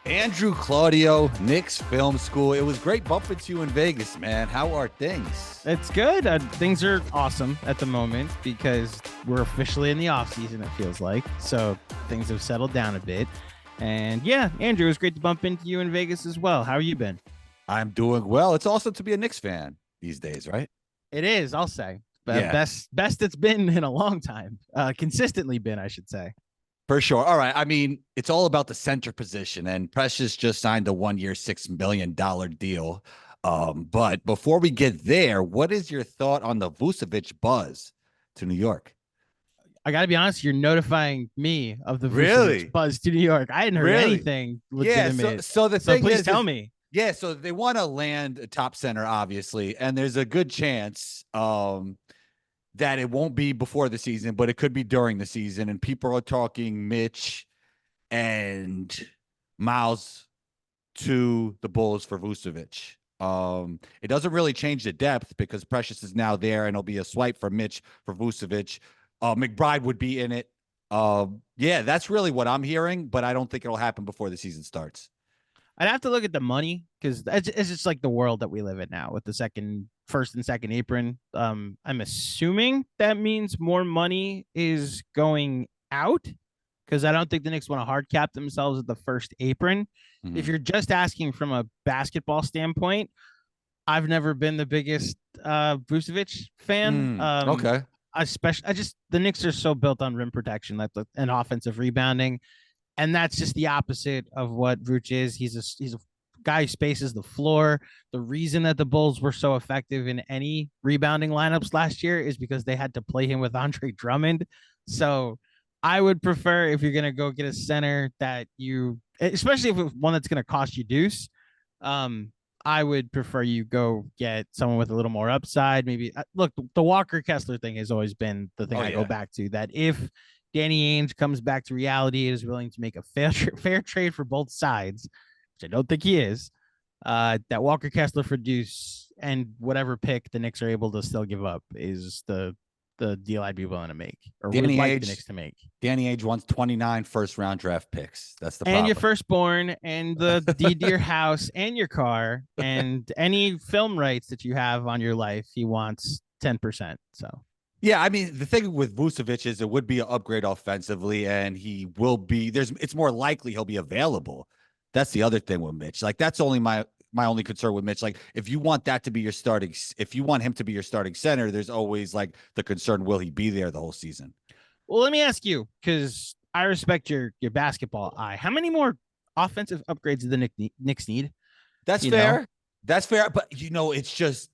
Andrew, Claudio, Knicks Film School. It was great bumping to you in Vegas, man. How are things? It's good. Things are awesome at the moment because we're officially in the off season, it feels like. So things have settled down a bit. And yeah, Andrew, it was great to bump into you in Vegas as well. How you been? I'm doing well. It's awesome to be a Knicks fan these days, right? It is, I'll say. Yeah. Best it's been in a long time. Consistently been, I should say. For sure. All right. I mean, it's all about the center position, and Precious just signed a 1-year, $6 million deal. But before we get there, what is your thought on the Vucevic buzz to New York? I got to be honest, you're notifying me of the Really? Vucevic buzz to New York. I hadn't heard anything legitimate. Yeah. So the thing please is, tell me. Yeah. So they want to land a top center, obviously, and there's a good chance that it won't be before the season, but it could be during the season. And people are talking Mitch and Miles to the Bulls for Vucevic. It doesn't really change the depth because Precious is now there, and it'll be a swipe for Mitch for Vucevic. McBride would be in it. Yeah, that's really what I'm hearing, but I don't think it'll happen before the season starts. I'd have to look at the money because it's just like the world that we live in now with the first and second apron. I'm assuming that means more money is going out because I don't think the Knicks want to hard cap themselves at the first apron. Mm-hmm. If you're just asking from a basketball standpoint, I've never been the biggest Vucevic fan. Okay. The Knicks are so built on rim protection and offensive rebounding. And that's just the opposite of what Vooch is. He's a guy who spaces the floor. The reason that the Bulls were so effective in any rebounding lineups last year is because they had to play him with Andre Drummond. So I would prefer, if you're going to go get a center that especially if it's one that's going to cost you deuce, I would prefer you go get someone with a little more upside. Maybe look, the Walker Kessler thing has always been the thing I go back to, that if Danny Ainge comes back to reality and is willing to make a fair trade for both sides, which I don't think he is, that Walker Kessler for deuce and whatever pick the Knicks are able to still give up is the deal I'd be willing to make, or would like the Knicks to make. Danny Ainge wants 29 first-round draft picks. That's the problem. And your firstborn, and the deed to your house, and your car, and any film rights that you have on your life. He wants 10%. So. Yeah, I mean, the thing with Vucevic is it would be an upgrade offensively, and he will be. It's more likely he'll be available. That's the other thing with Mitch. Like, that's only my only concern with Mitch. Like, if you want him to be your starting center, there's always like the concern: will he be there the whole season? Well, let me ask you, because I respect your basketball eye. How many more offensive upgrades do the Knicks need? That's fair. That's fair. But it's just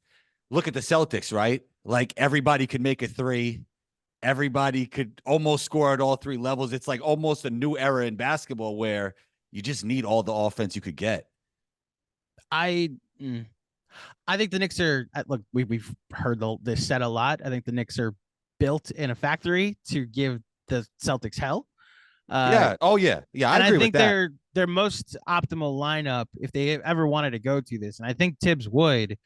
look at the Celtics, right? Like, everybody could make a three. Everybody could almost score at all three levels. It's like almost a new era in basketball where you just need all the offense you could get. I think the Knicks are, look, we've heard this said a lot. I think the Knicks are built in a factory to give the Celtics hell. Yeah. Oh, yeah. Yeah, I agree with that. I think their most optimal lineup, if they ever wanted to go to this, and I think Tibbs would,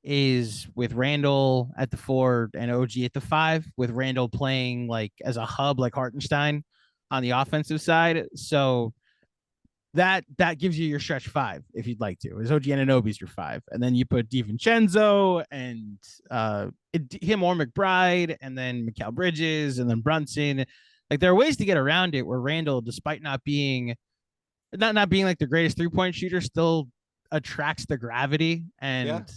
is with Randall at the 4 and OG at the 5, with Randall playing like as a hub like Hartenstein on the offensive side. So that gives you your stretch 5 if you'd like to. Is OG Anunoby's your 5, and then you put DiVincenzo and him or McBride, and then Mikal Bridges, and then Brunson. Like, there are ways to get around it where Randall, despite not being like the greatest 3-point shooter, still attracts the gravity and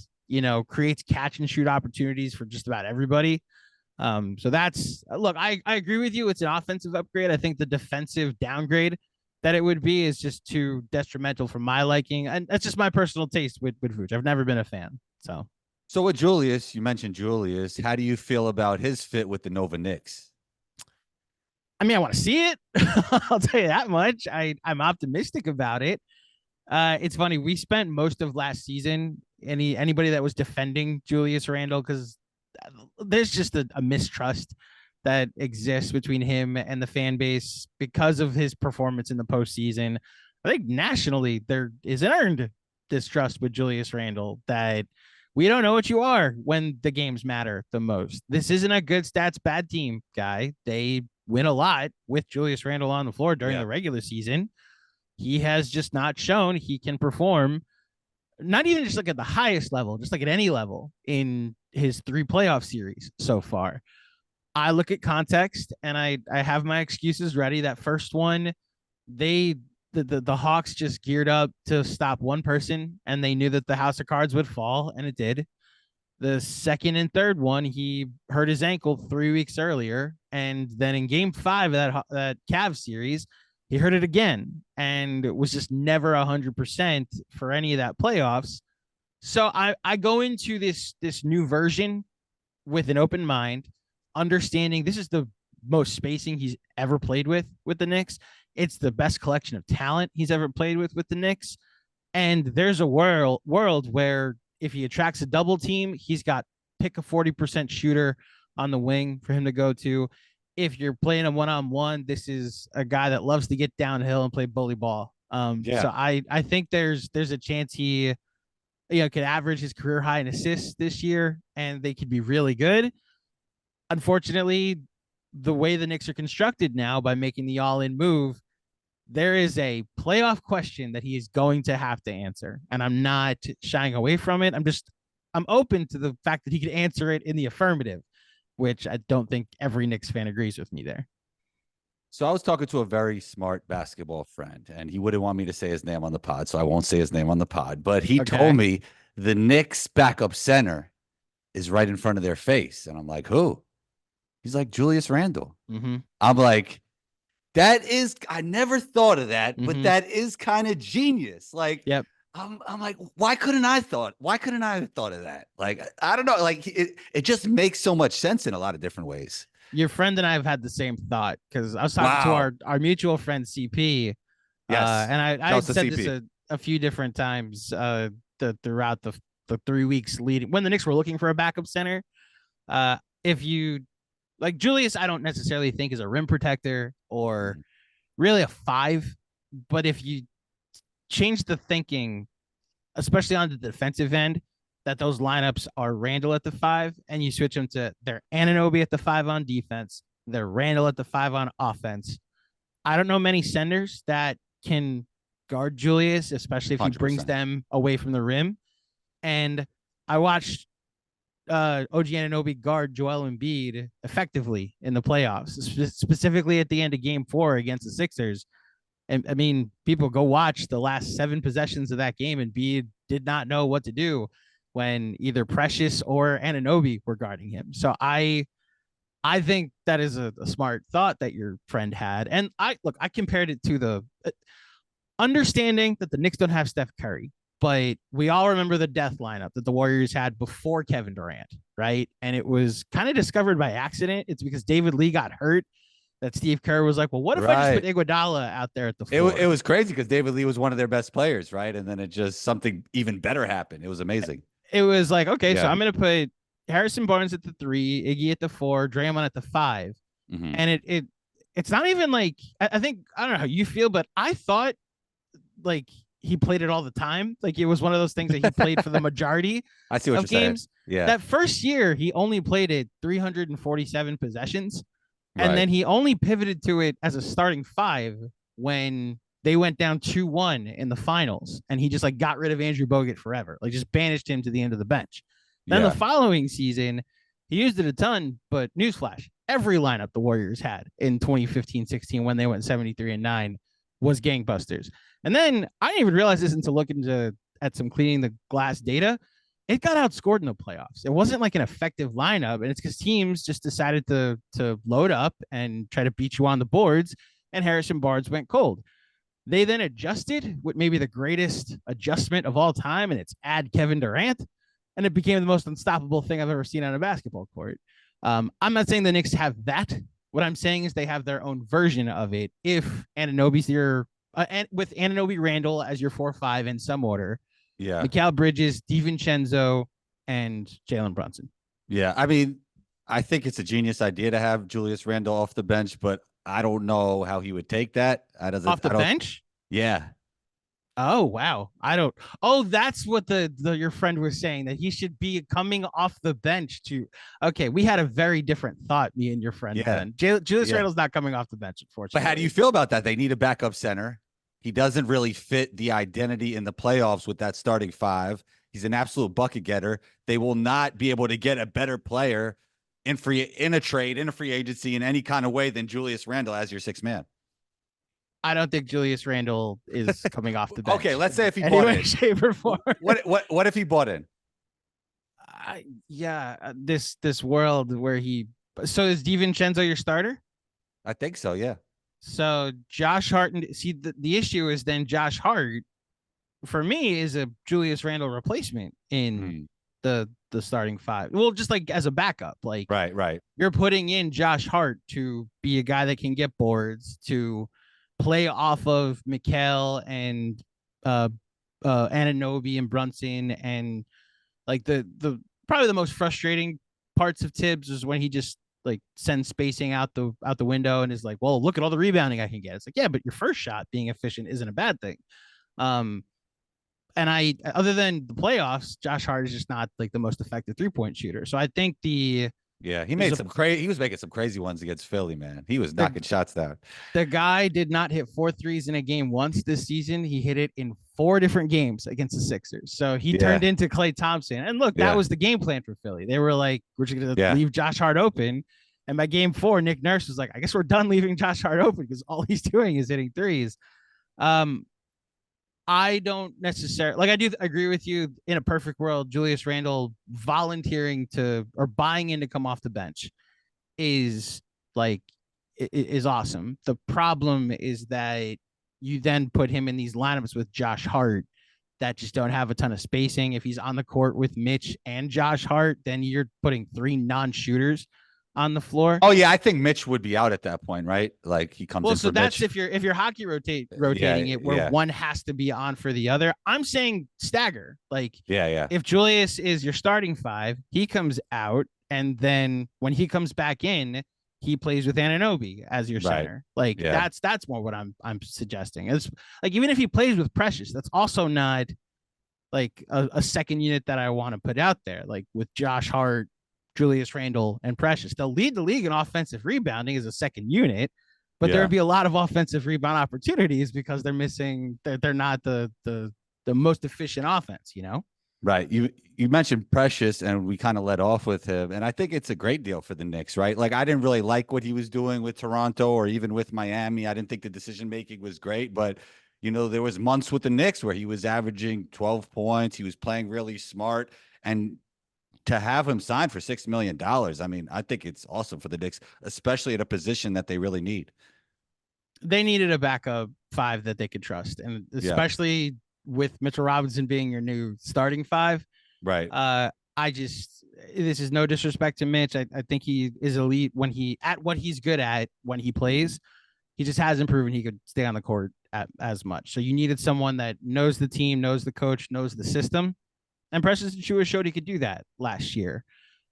creates catch and shoot opportunities for just about everybody. So that's, look, I agree with you. It's an offensive upgrade. I think the defensive downgrade that it would be is just too detrimental for my liking. And that's just my personal taste with Vooch. I've never been a fan. So with Julius, you mentioned Julius. How do you feel about his fit with the Nova Knicks? I mean, I want to see it. I'll tell you that much. I'm optimistic about it. It's funny. We spent most of last season, anybody that was defending Julius Randle, because there's just a mistrust that exists between him and the fan base because of his performance in the postseason. I think nationally there is an earned distrust with Julius Randle that we don't know what you are when the games matter the most. This isn't a good stats bad team, guy. They win a lot with Julius Randle on the floor during the regular season. he has just not shown he can perform, not even just like at the highest level, just like at any level in his 3 playoff series so far. I look at context and I have my excuses ready. That first one, they the Hawks just geared up to stop one person, and they knew that the house of cards would fall, and it did. The second and third one, he hurt his ankle 3 weeks earlier, and then in Game 5 of that Cavs series, he hurt it again, and it was just never 100% for any of that playoffs. So I go into this new version with an open mind, understanding this is the most spacing he's ever played with the Knicks. It's the best collection of talent he's ever played with the Knicks. And there's a world where if he attracts a double team, he's got pick a 40% shooter on the wing for him to go to. If you're playing a one-on-one, this is a guy that loves to get downhill and play bully ball. So I think there's a chance he could average his career high in assists this year, and they could be really good. Unfortunately, the way the Knicks are constructed now, by making the all-in move, there is a playoff question that he is going to have to answer. And I'm not shying away from it. I'm open to the fact that he could answer it in the affirmative, which I don't think every Knicks fan agrees with me there. So I was talking to a very smart basketball friend, and he wouldn't want me to say his name on the pod, so I won't say his name on the pod. But he told me the Knicks backup center is right in front of their face. And I'm like, who? He's like, Julius Randle. Mm-hmm. I'm like, I never thought of that, but that is kind of genius. Like, yep. I'm like, why couldn't I have thought of that? Like, I don't know. Like, it just makes so much sense in a lot of different ways. Your friend and I have had the same thought, because I was talking to our mutual friend CP. Yes. And I said this a few different times throughout the 3 weeks leading, when the Knicks were looking for a backup center. If you like Julius, I don't necessarily think is a rim protector or really a 5, but if you change the thinking, especially on the defensive end, that those lineups are Randle at the 5, and you switch them to their Anunoby at the 5 on defense, their Randle at the 5 on offense. I don't know many centers that can guard Julius, especially if 100%. He brings them away from the rim. And I watched OG Anunoby guard Joel Embiid effectively in the playoffs, specifically at the end of Game 4 against the Sixers. And I mean, people go watch the last 7 possessions of that game, and Embiid did not know what to do when either Precious or Anunoby were guarding him. So I think that is a smart thought that your friend had. And I compared it to the understanding that the Knicks don't have Steph Curry, but we all remember the death lineup that the Warriors had before Kevin Durant, right? And it was kind of discovered by accident. It's because David Lee got hurt that Steve Kerr was like, well, what if I just put Iguodala out there at the floor? It was crazy because David Lee was one of their best players, right? And then it just something even better happened. It was amazing. It was like, okay, so I'm going to put Harrison Barnes at the 3, Iggy at the 4, Draymond at the 5. Mm-hmm. And it's not even like, I think, I don't know how you feel, but I thought like he played it all the time. Like it was one of those things that he played for the majority I see what of you're games. Saying. Yeah. That first year, he only played it 347 possessions. And then he only pivoted to it as a starting 5 when they went down 2-1 in the finals. And he just like got rid of Andrew Bogut forever, like just banished him to the end of the bench. Then the following season, he used it a ton, but newsflash, every lineup the Warriors had in 2015-16 when they went 73-9 was gangbusters. And then I didn't even realize this until looking at some cleaning the glass data. It got outscored in the playoffs. It wasn't like an effective lineup, and it's because teams just decided to load up and try to beat you on the boards, and Harrison Barnes went cold. They then adjusted with maybe the greatest adjustment of all time, and it's add Kevin Durant, and it became the most unstoppable thing I've ever seen on a basketball court. I'm not saying the Knicks have that. What I'm saying is they have their own version of it. If Anunoby's your and with Anunoby, Randle as your 4-5 in some order, Mikal Bridges, DiVincenzo, and Jalen Brunson. Yeah, I mean, I think it's a genius idea to have Julius Randle off the bench, but I don't know how he would take that. Off the bench? Yeah. Oh, wow. That's what your friend was saying, that he should be coming off the bench to. Okay, we had a very different thought, me and your friend. Then Julius Randle's not coming off the bench, unfortunately. But how do you feel about that? They need a backup center. He doesn't really fit the identity in the playoffs with that starting five. He's an absolute bucket getter. They will not be able to get a better player in a trade, in a free agency, in any kind of way than Julius Randle as your sixth man. I don't think Julius Randle is coming off the bench. Okay, let's say if he any bought way, in. shape, or form. What if he bought in? This world where he. So is DiVincenzo your starter? I think so. Yeah. So Josh Hart. See, the issue is then Josh Hart, for me, is a Julius Randle replacement in the starting five. Well, just like as a backup, like right. You're putting in Josh Hart to be a guy that can get boards, to play off of Mikal and Anunoby and Brunson, and like the probably the most frustrating parts of Tibbs is when he just like sends spacing out the window and is like, well, look at all the rebounding I can get. It's like, yeah, but your first shot being efficient isn't a bad thing. And other than the playoffs, Josh Hart is just not like the most effective 3-point shooter. So I think he was making some crazy ones against Philly, man. He was knocking shots down. The guy did not hit 4 threes in a game once this season. He hit it in 4 different games against the Sixers. So he turned into Klay Thompson. And look, that was the game plan for Philly. They were like, we're just going to leave Josh Hart open. And by game 4, Nick Nurse was like, I guess we're done leaving Josh Hart open because all he's doing is hitting threes. I don't necessarily like. I do agree with you. In a perfect world, Julius Randle volunteering to or buying in to come off the bench is awesome. The problem is that you then put him in these lineups with Josh Hart that just don't have a ton of spacing. If he's on the court with Mitch and Josh Hart, then you're putting 3 non-shooters on the floor. Oh yeah, I think Mitch would be out at that point, right? Like he comes in. Well, so that's Mitch. if you're hockey rotating it where one has to be on for the other. I'm saying stagger. Like if Julius is your starting 5, he comes out, and then when he comes back in, he plays with Anunoby as your center. Like that's more what I'm suggesting. It's like even if he plays with Precious, that's also not like a second unit that I want to put out there. Like with Josh Hart, Julius Randle, and Precious, they'll lead the league in offensive rebounding as a second unit, but there would be a lot of offensive rebound opportunities because they're missing. They're not the most efficient offense, you know. Right. You mentioned Precious, and we kind of led off with him, and I think it's a great deal for the Knicks, right? Like I didn't really like what he was doing with Toronto or even with Miami. I didn't think the decision making was great, but there was months with the Knicks where he was averaging 12 points. He was playing really smart, and to have him signed for $6 million, I mean, I think it's awesome for the Knicks, especially at a position that they really need. They needed a backup 5 that they could trust, and especially with Mitchell Robinson being your new starting 5. Right. This is no disrespect to Mitch. I think he is elite when what he's good at when he plays. He just hasn't proven he could stay on the court as much. So you needed someone that knows the team, knows the coach, knows the system. And Precious Achiuwa showed he could do that last year.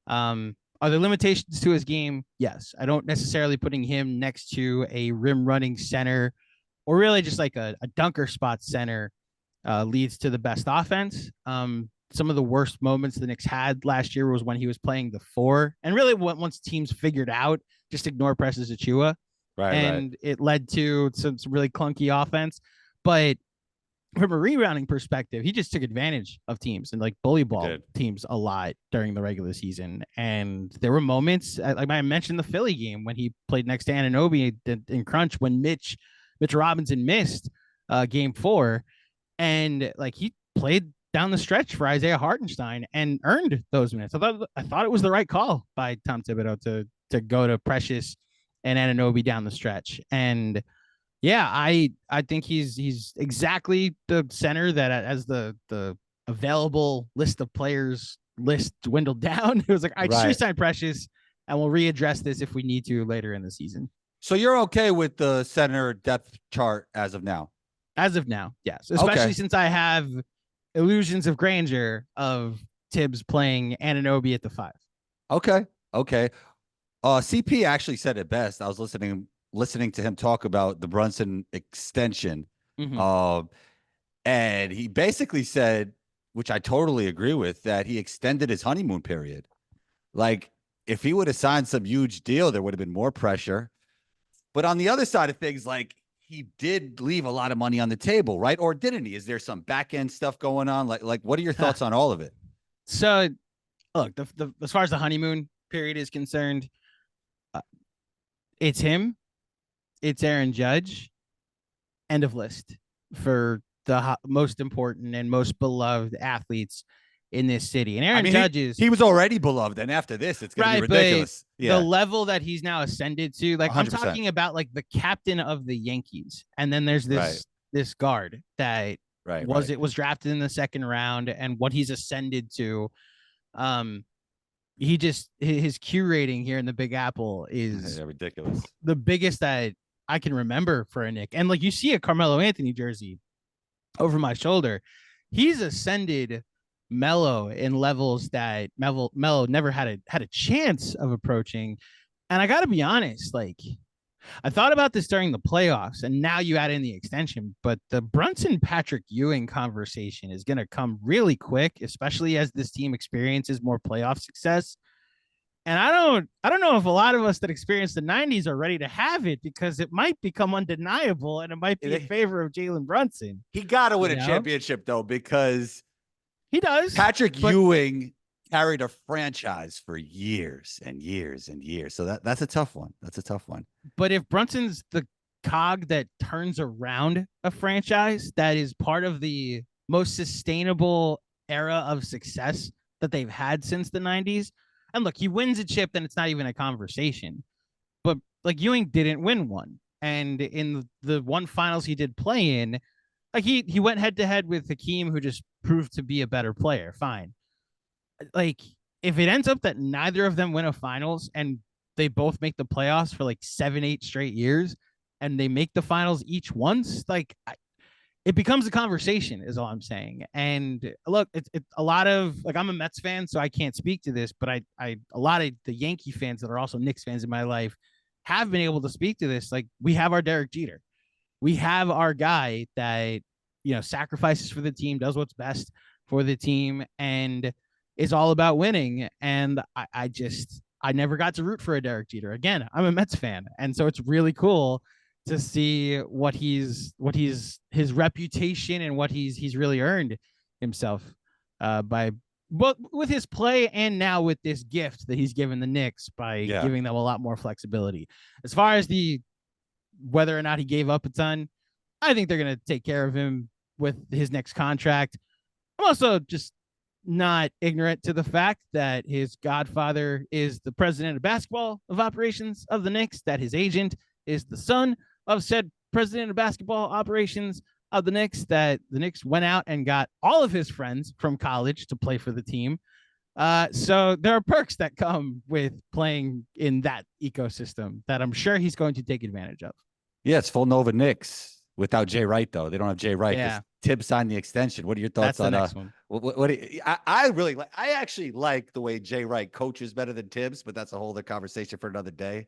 Are there limitations to his game? Yes. I don't necessarily putting him next to a rim running center or really just like a dunker spot center leads to the best offense. Some of the worst moments the Knicks had last year was when he was playing the 4. And really once teams figured out, just ignore Precious Achiuwa. Right. It led to some really clunky offense. But from a rebounding perspective, he just took advantage of teams and like bully ball teams a lot during the regular season. And there were moments, like I mentioned the Philly game when he played next to Anunoby in crunch when Mitch Robinson missed game 4. And like he played down the stretch for Isaiah Hartenstein and earned those minutes. I thought it was the right call by Tom Thibodeau to go to Precious and Anunoby down the stretch. And I think he's exactly the center that as the available list of players list dwindled down. It was like, I just re-signed Precious and we'll readdress this if we need to later in the season. So you're okay with the center depth chart as of now? As of now, yes. Especially since I have illusions of grandeur of Tibbs playing Anunoby at the 5. Okay. CP actually said it best. I was listening to him talk about the Brunson extension. And he basically said, which I totally agree with, that he extended his honeymoon period. Like if he would have signed some huge deal, there would have been more pressure. But on the other side of things, like he did leave a lot of money on the table, right? Or didn't he? Is there some back end stuff going on? Like what are your thoughts on all of it? So look, as far as the honeymoon period is concerned, uh, it's him, it's Aaron Judge, end of list for the most important and most beloved athletes in this city. And I Aaron mean, Judge is he was already beloved, and after this, it's going to be right, but ridiculous. the Yeah, level that he's now ascended to, like I'm 100%. talking about like the captain of the Yankees. And then there's Right, this guard that right. was drafted in the second round, and what he's ascended to. Um he just his Q rating here in the Big Apple is Yeah, ridiculous. the biggest that I can remember for a Nick. And like you see a Carmelo Anthony jersey over my shoulder, he's ascended Melo in levels that Melo never had a chance of approaching. And I got to be honest, like I thought about this during the playoffs, and now you add in the extension, but the Brunson Patrick Ewing conversation is going to come really quick, especially as this team experiences more playoff success. And I don't know if a lot of us that experienced the 90s are ready to have it, because it might become undeniable and it might be in favor of Jalen Brunson. He got to win You a know? championship, though, because He does. Patrick Ewing carried a franchise for years and years and years. So that's a tough one. That's a tough one. But if Brunson's the cog that turns around a franchise that is part of the most sustainable era of success that they've had since the 90s, and look, he wins a chip, then it's not even a conversation. But like Ewing didn't win one. And in the one finals he did play in, like he went head to head with Hakeem, who just proved to be a better player. Fine. Like if it ends up that neither of them win a finals and they both make the playoffs for like 7-8 straight years, and they make the finals each once, like it becomes a conversation, is all I'm saying. And look, it's a lot of like, I'm a Mets fan, so I can't speak to this, but a lot of the Yankee fans that are also Knicks fans in my life have been able to speak to this. Like we have our Derek Jeter, we have our guy that sacrifices for the team, does what's best for the team, and is all about winning. And I never got to root for a Derek Jeter. Again, I'm a Mets fan, and so it's really cool to see what his reputation and what he's really earned himself by both with his play and now with this gift that he's given the Knicks by giving them a lot more flexibility. As far as the whether or not he gave up a ton, I think they're going to take care of him with his next contract. I'm also just not ignorant to the fact that his godfather is the president of basketball of operations of the Knicks, that his agent is the son of said president of basketball operations of the Knicks, that the Knicks went out and got all of his friends from college to play for the team. So there are perks that come with playing in that ecosystem that I'm sure he's going to take advantage of. Yeah, it's full Nova Knicks without Jay Wright, though. They don't have Jay Wright. Yeah. Tibbs signed the extension. What are your thoughts on next one? I actually like the way Jay Wright coaches better than Tibbs, but that's a whole other conversation for another day.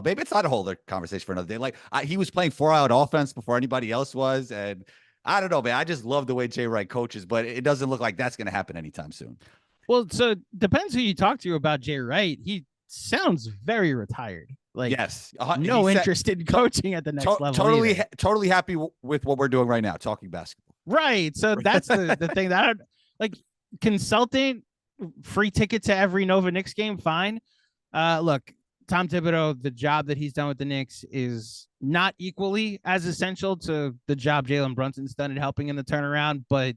Maybe it's not a whole other conversation for another day. Like he was playing 4-out offense before anybody else was, and I don't know, man. I just love the way Jay Wright coaches, but it doesn't look like that's going to happen anytime soon. Well, so depends who you talk to about Jay Wright. He sounds very retired. Like, yes, no interest in coaching at the next level. Totally happy with what we're doing right now, talking basketball. Right. So that's the thing that I like. Consultant, free ticket to every Nova Knicks game, fine. Look, Tom Thibodeau, the job that he's done with the Knicks is not equally as essential to the job Jalen Brunson's done in helping in the turnaround, but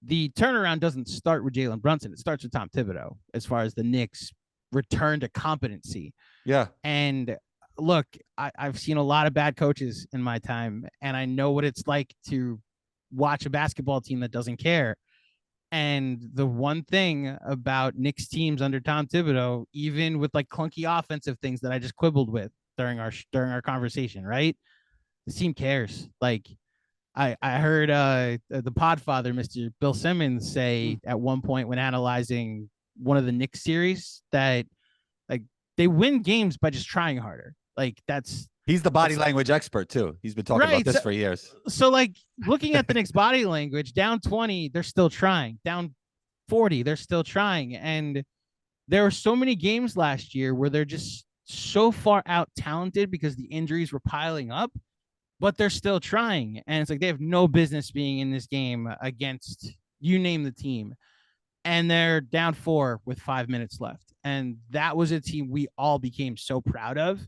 the turnaround doesn't start with Jalen Brunson. It starts with Tom Thibodeau as far as the Knicks return to competency. Yeah. And look, I've seen a lot of bad coaches in my time, and I know what it's like to watch a basketball team that doesn't care. And the one thing about Knicks teams under Tom Thibodeau, even with like clunky offensive things that I just quibbled with during our conversation, right? The team cares. Like I heard the Podfather, Mr. Bill Simmons, say at one point when analyzing one of the Knicks series that like they win games by just trying harder. Like he's the body language expert too. He's been talking about this for years. So like looking at the Knicks body language, down 20, they're still trying. Down 40, they're still trying. And there were so many games last year where they're just so far out talented because the injuries were piling up but they're still trying. And it's like they have no business being in this game against you name the team. And they're down 4 with 5 minutes left. And that was a team we all became so proud of.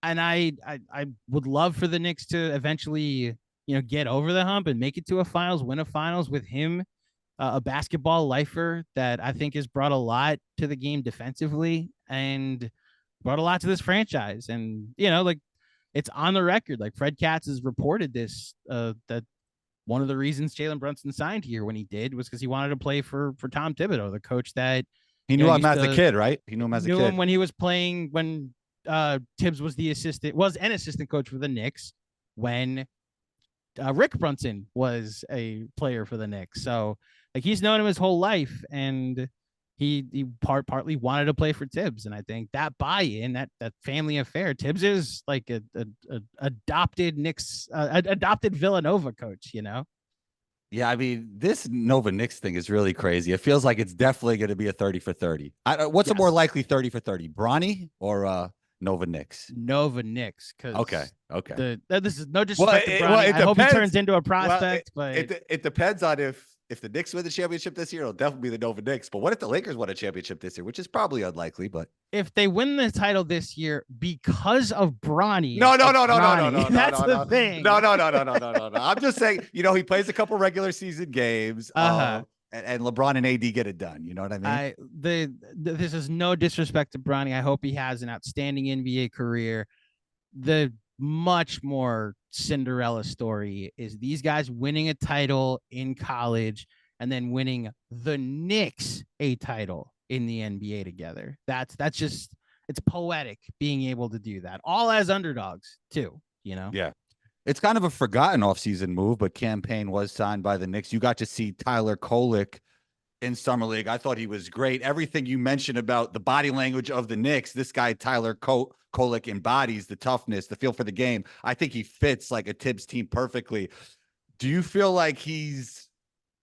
And I would love for the Knicks to eventually, get over the hump and make it to a finals, win a finals with him, a basketball lifer that I think has brought a lot to the game defensively and brought a lot to this franchise. And, like it's on the record. Like Fred Katz has reported this, that one of the reasons Jalen Brunson signed here when he did was because he wanted to play for Tom Thibodeau, the coach that he knew him as a kid, right? He knew him as a kid. Knew him when he was playing, when Tibbs was an assistant coach for the Knicks when Rick Brunson was a player for the Knicks. So like he's known him his whole life, and he partly wanted to play for Tibbs. And I think that buy-in, that family affair, Tibbs is like a adopted Knicks, adopted Villanova coach, Yeah, I mean, this Nova Knicks thing is really crazy. It feels like it's definitely going to be a 30 for 30. What's a more likely 30 for 30, Bronny or Nova Knicks? Nova Knicks. Okay. This is no disrespect to Bronny. I hope he turns into a prospect, but it depends on if the Knicks win the championship this year, it'll definitely be the Nova Knicks. But what if the Lakers win a championship this year, which is probably unlikely, but if they win the title this year because of Bronny. No. That's the thing. No. I'm just saying, he plays a couple regular season games. And LeBron and AD get it done. You know what I mean? This is no disrespect to Bronny. I hope he has an outstanding NBA career. The much more Cinderella story is these guys winning a title in college and then winning the Knicks a title in the NBA together. That's just, it's poetic being able to do that, all as underdogs too, Yeah. It's kind of a forgotten offseason move, but Campaign was signed by the Knicks. You got to see Tyler Kolek in Summer League. I thought he was great. Everything you mentioned about the body language of the Knicks, this guy, Tyler Kolek, embodies the toughness, the feel for the game. I think he fits like a Tibbs team perfectly. Do you feel like he's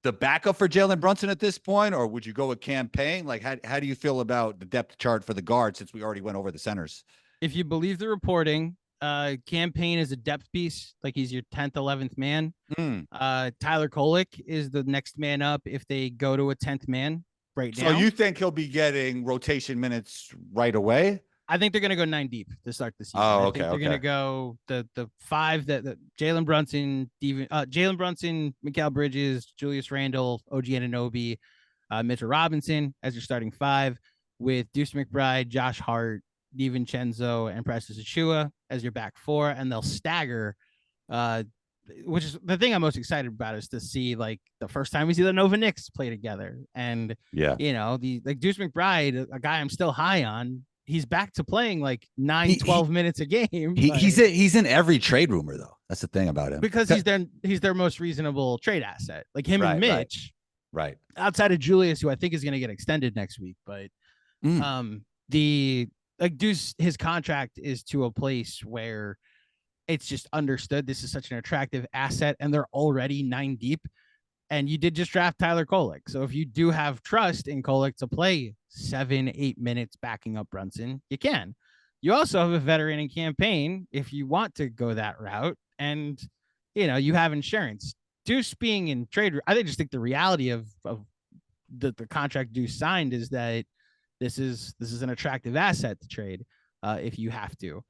the backup for Jalen Brunson at this point, or would you go with Campaign? Like, how do you feel about the depth chart for the guard since we already went over the centers? If you believe the reporting, Campaign is a depth piece, like he's your 10th, 11th man. Tyler Kolek is the next man up if they go to a 10th man right now. So you think he'll be getting rotation minutes right away? I think they're going to go 9 deep to start the season. Oh, I okay. think they're going to go the 5 that Jalen Brunson, Mikal Bridges, Julius Randle, OG Anunoby, Mitchell Robinson as your starting 5, with Deuce McBride, Josh Hart, DiVincenzo, and Precious Achiuwa as your back 4, and they'll stagger. Which is the thing I'm most excited about, is to see like the first time we see the Nova Knicks play together. And Deuce McBride, a guy I'm still high on, he's back to playing like 12 minutes a game. He's in every trade rumor though. That's the thing about him, because he's their most reasonable trade asset. Like him and Mitch, right? Outside of Julius, who I think is going to get extended next week, but Deuce, his contract is to a place where it's just understood this is such an attractive asset, and they're already 9 deep. And you did just draft Tyler Kolek. So if you do have trust in Kolek to play 7-8 minutes backing up Brunson, you can. You also have a veteran in Campaign if you want to go that route. And, you have insurance. Deuce being in trade, I just think the reality of the contract Deuce signed is that this is an attractive asset to trade if you have to.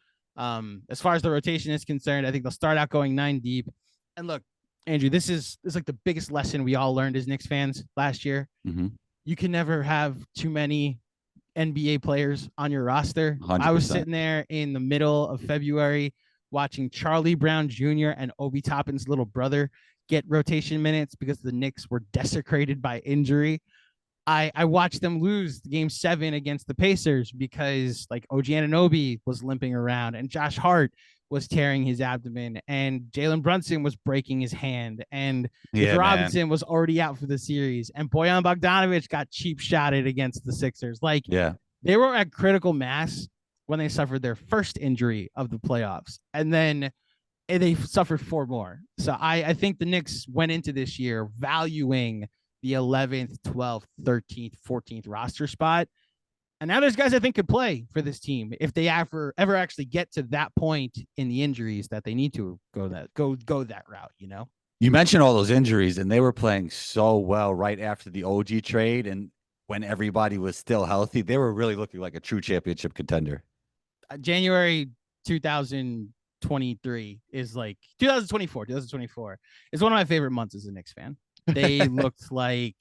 As far as the rotation is concerned, I think they'll start out going 9 deep. And look, Andrew, this is like the biggest lesson we all learned as Knicks fans last year. Mm-hmm. You can never have too many NBA players on your roster. 100%. I was sitting there in the middle of February watching Charlie Brown Jr. and Obi Toppin's little brother get rotation minutes because the Knicks were desecrated by injury. I watched them lose game 7 against the Pacers because like OG Anunoby was limping around and Josh Hart was tearing his abdomen and Jalen Brunson was breaking his hand and Robinson was already out for the series and Bojan Bogdanovic got cheap shotted against the Sixers. They were at critical mass when they suffered their first injury of the playoffs, and then they suffered 4 more. So I think the Knicks went into this year valuing the 11th, 12th, 13th, 14th roster spot. And now there's guys I think could play for this team if they ever actually get to that point in the injuries that they need to go that route, you know? You mentioned all those injuries, and they were playing so well right after the OG trade, and when everybody was still healthy, they were really looking like a true championship contender. January 2023 is like 2024 is one of my favorite months as a Knicks fan. They looked like,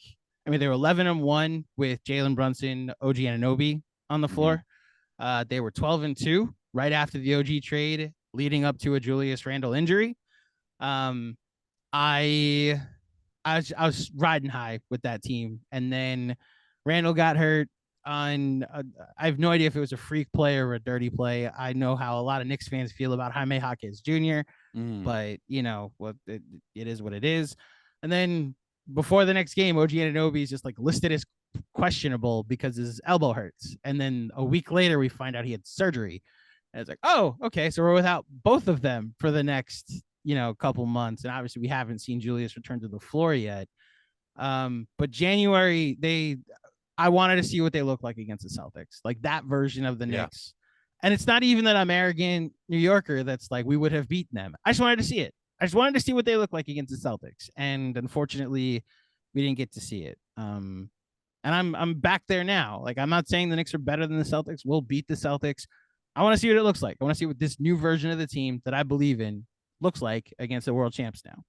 I mean, they were 11-1 with Jalen Brunson, OG Anunoby on the floor. They were 12-2 right after the OG trade, leading up to a Julius Randle injury. I was riding high with that team, and then Randall got hurt on. I have no idea if it was a freak play or a dirty play. I know how a lot of Knicks fans feel about Jaime Jaquez Jr., but you know what, it is what it is. And then before the next game, OG Anunoby is just like listed as questionable because his elbow hurts, and then a week later we find out he had surgery. And it's like, oh, okay, so we're without both of them for the next couple months, and obviously we haven't seen Julius return to the floor yet. But January, I wanted to see what they look like against the Celtics, like that version of the Knicks. And it's not even that I'm arrogant New Yorker that's like we would have beaten them. I just wanted to see it. I just wanted to see what they look like against the Celtics, and unfortunately, we didn't get to see it. And I'm back there now. Like, I'm not saying the Knicks are better than the Celtics. We'll beat the Celtics. I want to see what it looks like. I want to see what this new version of the team that I believe in looks like against the world champs now.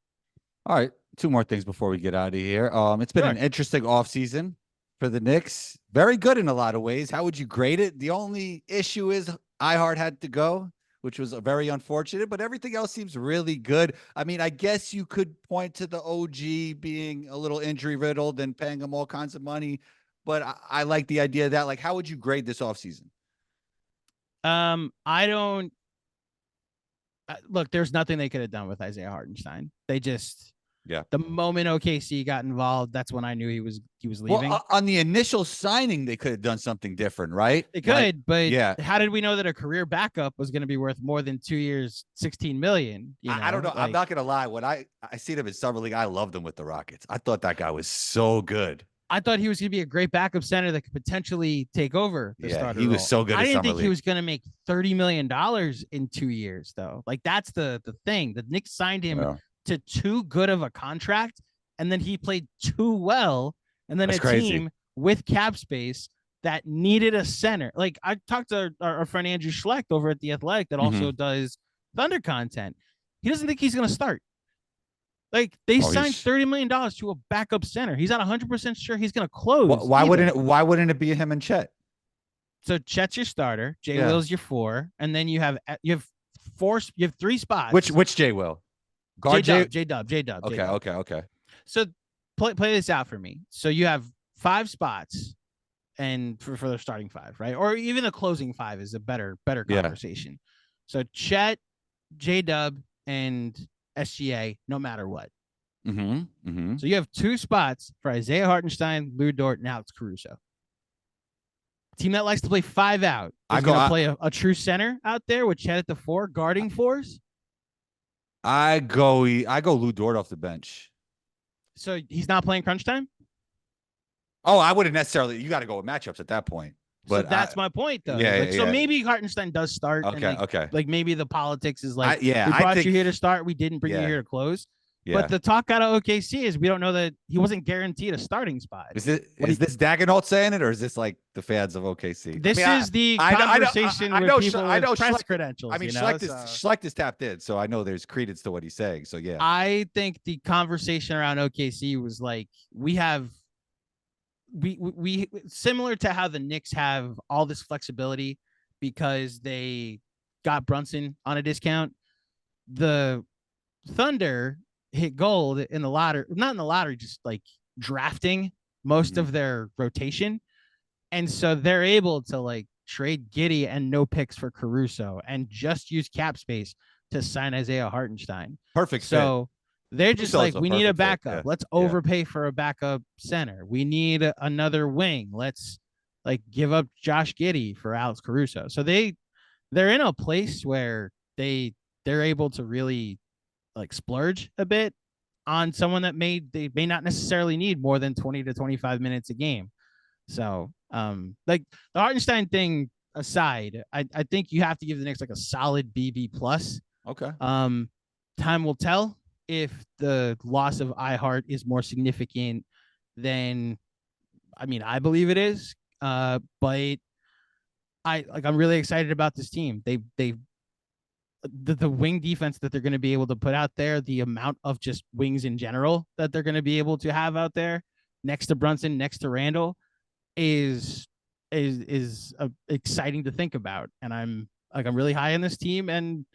All right, two more things before we get out of here. It's been an interesting offseason for the Knicks. Very good in a lot of ways. How would you grade it? The only issue is iHeart had to go, which was very unfortunate, but everything else seems really good. I mean, I guess you could point to the OG being a little injury riddled and paying him all kinds of money, but I like the idea of that. Like, how would you grade this offseason? I don't look, there's nothing they could have done with Isaiah Hartenstein. They just, the moment OKC got involved, that's when I knew he was leaving. Well, on the initial signing, they could have done something different, right? They could, but how did we know that a career backup was going to be worth more than 2 years, $16 million? I don't know. Like, I'm not going to lie. When I seen him in summer league, I loved him with the Rockets. I thought that guy was so good. I thought he was going to be a great backup center that could potentially take over the starter he was role. so good. I didn't think he was going to make $30 million in 2 years, though. Like, that's the thing. The Knicks signed him to too good of a contract, and then he played too well, and then team with cap space that needed a center. Like, I talked to our friend Andrew Schlecht over at The Athletic that also does Thunder content. He doesn't think he's going to start. Like, they signed $30 million to a backup center. He's not 100% sure he's going to close. Why wouldn't it be him and Chet? So Chet's your starter, Jay Will's your 4, and then you have 3 spots. Which Jay Will? Guard J-Dub. Okay. So play this out for me. So you have 5 spots, and for the starting 5, right? Or even the closing 5 is a better conversation. So Chet, J-Dub, and SGA, no matter what. So you have 2 spots for Isaiah Hartenstein, Lou Dort, and Alex Caruso. Team that likes to play 5 out is going to play a true center out there with Chet at the 4, guarding 4s. I go Lou Dort off the bench. So he's not playing crunch time? Oh, I wouldn't necessarily. You got to go with matchups at that point. But so that's my point, though. So maybe Hartenstein does start. Okay. Like, maybe the politics is like, we brought you here to start. We didn't bring you here to close. But the talk out of OKC is we don't know that he wasn't guaranteed a starting spot. Is this Dagenhalt saying it, or is this like the fans of OKC? This is the conversation with people with press credentials. I mean, Schlecht is tapped in, so I know there's credence to what he's saying. So, yeah. I think the conversation around OKC was like, we similar to how the Knicks have all this flexibility because they got Brunson on a discount. The Thunder hit gold in the lottery, not in the lottery, just like drafting most of their rotation. And so they're able to like trade Giddey and no picks for Caruso and just use cap space to sign Isaiah Hartenstein. Perfect. So they're just like, we need a backup. Let's overpay for a backup center. We need another wing. Let's like give up Josh Giddey for Alex Caruso. So they're in a place where they're able to really like splurge a bit on someone that they may not necessarily need more than 20 to 25 minutes a game. So Like the Hartenstein thing aside, I think you have to give the Knicks like a solid BB plus. Okay. Time will tell if the loss of iHeart is more significant than, I mean, I believe it is. But I'm really excited about this team. The wing defense that they're going to be able to put out there, the amount of just wings in general that they're going to be able to have out there next to Brunson, next to Randall, is exciting to think about. And I'm really high on this team, and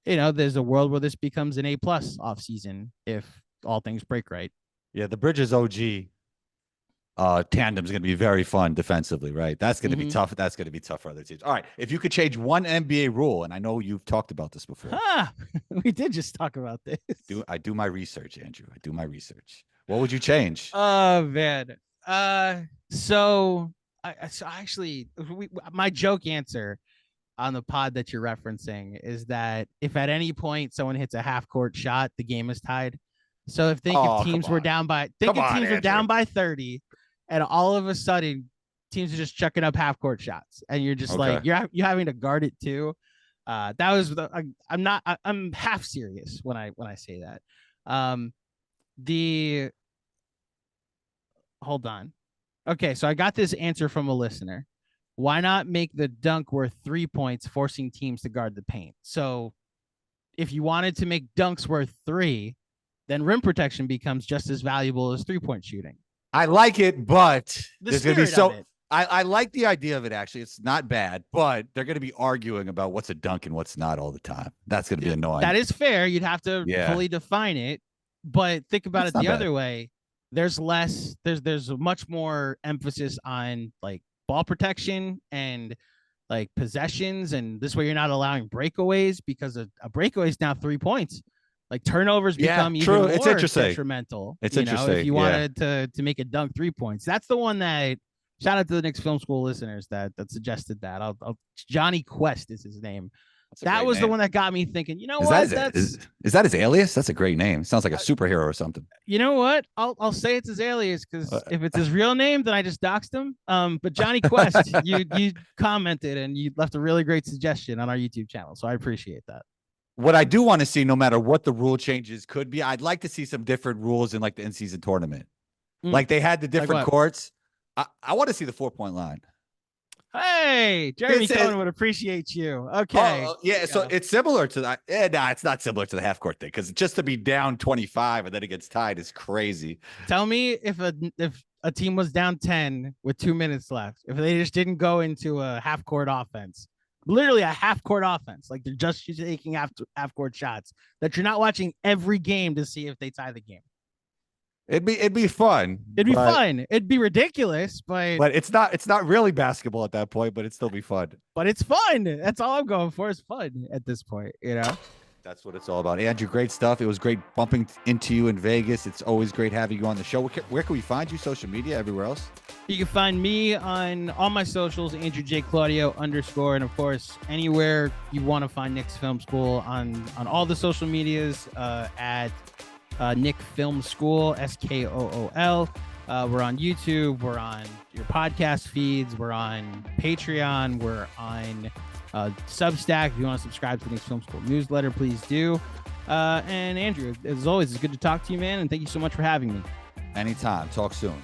there's a world where this becomes an A+ off season if all things break right. Yeah, the Bridges OG tandem is going to be very fun defensively, right? That's going to be tough. That's going to be tough for other teams. All right, if you could change one NBA rule, and I know you've talked about this before. We did just talk about this. I do my research, Andrew. I do my research. What would you change? Oh man. So my joke answer on the pod that you're referencing is that if at any point someone hits a half court shot, the game is tied. So if teams were down by 30, and all of a sudden teams are just chucking up half court shots, and you're just like you're having to guard it too. That was I'm half serious when I say that. Hold on. Okay, so I got this answer from a listener. Why not make the dunk worth 3 points, forcing teams to guard the paint? So if you wanted to make dunks worth 3, then rim protection becomes just as valuable as 3-point shooting. I like it, but there's going to be I like the idea of it, actually. It's not bad, but they're going to be arguing about what's a dunk and what's not all the time. That's going to be annoying. That is fair. You'd have to fully define it, but think about it the other way. There's much more emphasis on like ball protection and like possessions, and this way you're not allowing breakaways, because a breakaway is now 3 points. Like turnovers become even more detrimental. It's interesting. If you wanted to make a dunk 3 points, that's the one that, shout out to the Knicks Film School listeners that suggested that. Johnny Quest is his name. That was the one that got me thinking, is that his alias? That's a great name. Sounds like a superhero or something. You know what? I'll say it's his alias, because if it's his real name, then I just doxed him. But Johnny Quest, you commented and you left a really great suggestion on our YouTube channel, so I appreciate that. What I do want to see, no matter what the rule changes could be, I'd like to see some different rules in like the in-season tournament. Like they had the different courts. I want to see the 4-point line. Hey, Jeremy Cohen would appreciate you. Okay. Yeah. So it's similar to that. It's not similar to the half court thing, because just to be down 25 and then it gets tied is crazy. Tell me if a team was down 10 with 2 minutes left, if they just didn't go into a half court offense, literally a half court offense, like they're just taking half court shots, that you're not watching every game to see if they tie the game. It'd be fun. It'd be fun. It'd be ridiculous, but it's not really basketball at that point, but it'd still be fun. But it's fun. That's all I'm going for, is fun at this point, That's what it's all about. Andrew, great stuff. It was great bumping into you in Vegas. It's always great having you on the show. Where can we find you? Social media, everywhere else? You can find me on all my socials, Andrew J. Claudio _, and of course, anywhere you want to find Knicks Film School on all the social medias at Nick Film School, SKOOL. We're on YouTube. We're on your podcast feeds. We're on Patreon. We're on Substack. If you want to subscribe to the Knicks Film School newsletter, please do. And Andrew, as always, it's good to talk to you, man. And thank you so much for having me. Anytime. Talk soon.